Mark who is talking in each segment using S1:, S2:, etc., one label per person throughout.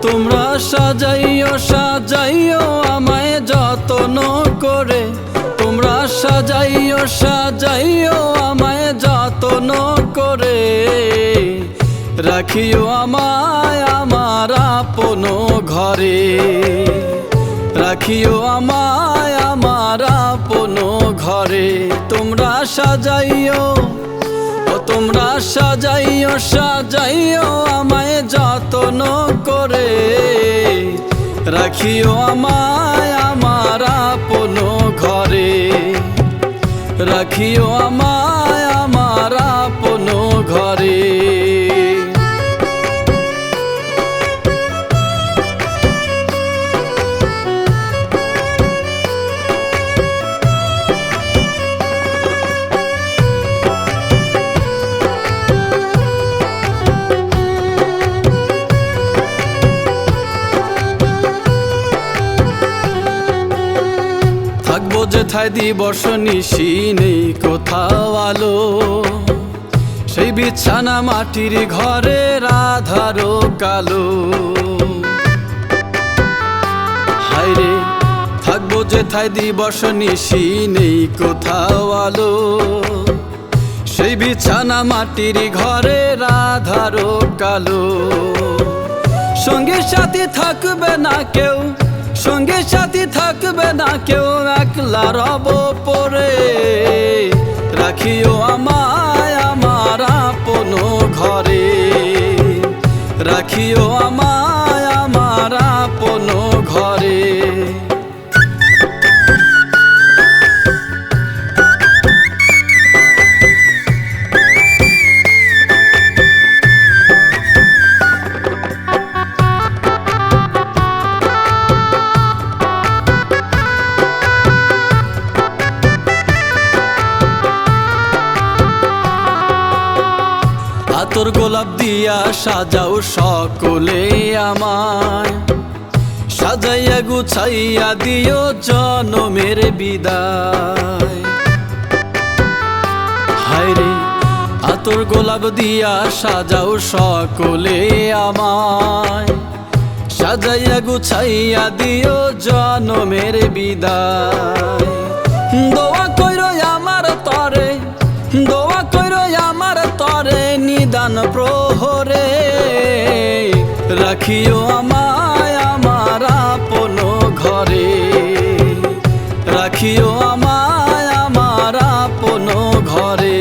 S1: তোমরা সাজাইও সাজাইও আমায় যত্ন করে। তোমরা সাজাইও আমায় যত্ন করে। রাখিও আমায় আমার আপন ঘরে। রাখিও আমায় আমার আপন ঘরে। তোমরা সাজাইও সাজাইও আমায় যত্ন করে। রাখিও আমায় আমার আপন ঘরে। রাখিও আমায় আমার আপন ঘরে। থাকবো যেথায় দিবস নিশি নেই কোথাও আলো। সেই বিছানা মাটির ঘরের আধারো কালো। হায়রে থাকবো যেথায় দিবস নিশি নেই কোথাও আলো। সেই বিছানা মাটির ঘরের আধারো কালো। সঙ্গে সাথী থাকবে না কেউ, সঙ্গে সাথী থাকবে না কেউ, একলা রব পরে। রাখিও আমায় আমার আপন ঘরে। রাখিও আমায় আমার আপন ঘরে। আতর গোলাপ দিয়া সাজাও সকলে আমায়। সাজাইয়া গুছাইয়া দিও জনমের বিদায়। হায়রে আতর গোলাপ দিয়া সাজাও সকলে আমায়। সাজাইয়া গুছাইয়া দিও জনমের বিদায়। দোয়া কইরো আমার তরে, দোয়া কইরো আমার তরে নিদান প্রহরে। রাখিও আমায় আমার আপন ঘরে। রাখিও আমায় আমার আপন ঘরে।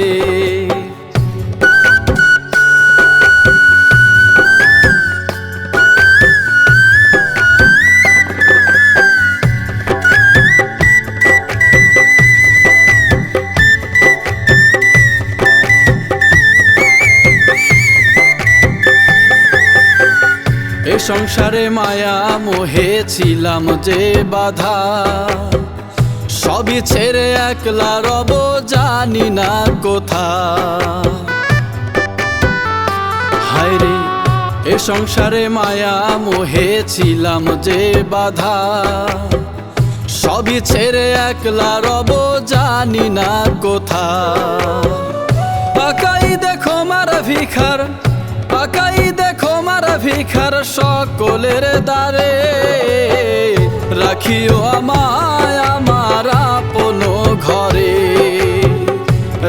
S1: এ সংসারে মায়া মোহে ছিলাম যে বাধা। সবই ছেড়ে একলা রব জানি না কোথা। হায়রে এ সংসারে মায়া মোহে ছিলাম যে বাধা। সবই ছেড়ে একলা রব জানি না কোথা। পাকাই দেখো মারা ভিখার, পাকাই দেখো মারা ভিখার সকলের দ্বারে। রাখিও আমায় আমার আপন ঘরে।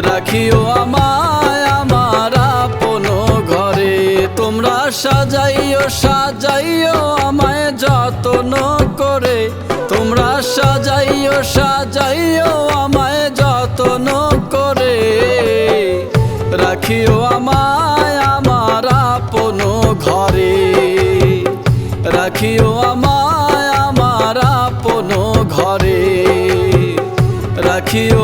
S1: রাখিও আমায় আমার আপন ঘরে। তোমরা সাজাইও আমায় যত্ন করে। তোমরা সাজাইও আমায় যত্ন করে। রাখিও আমায় আমার আপন ঘরে। রাখিও আমায় আমার আপন ঘরে। রাখিও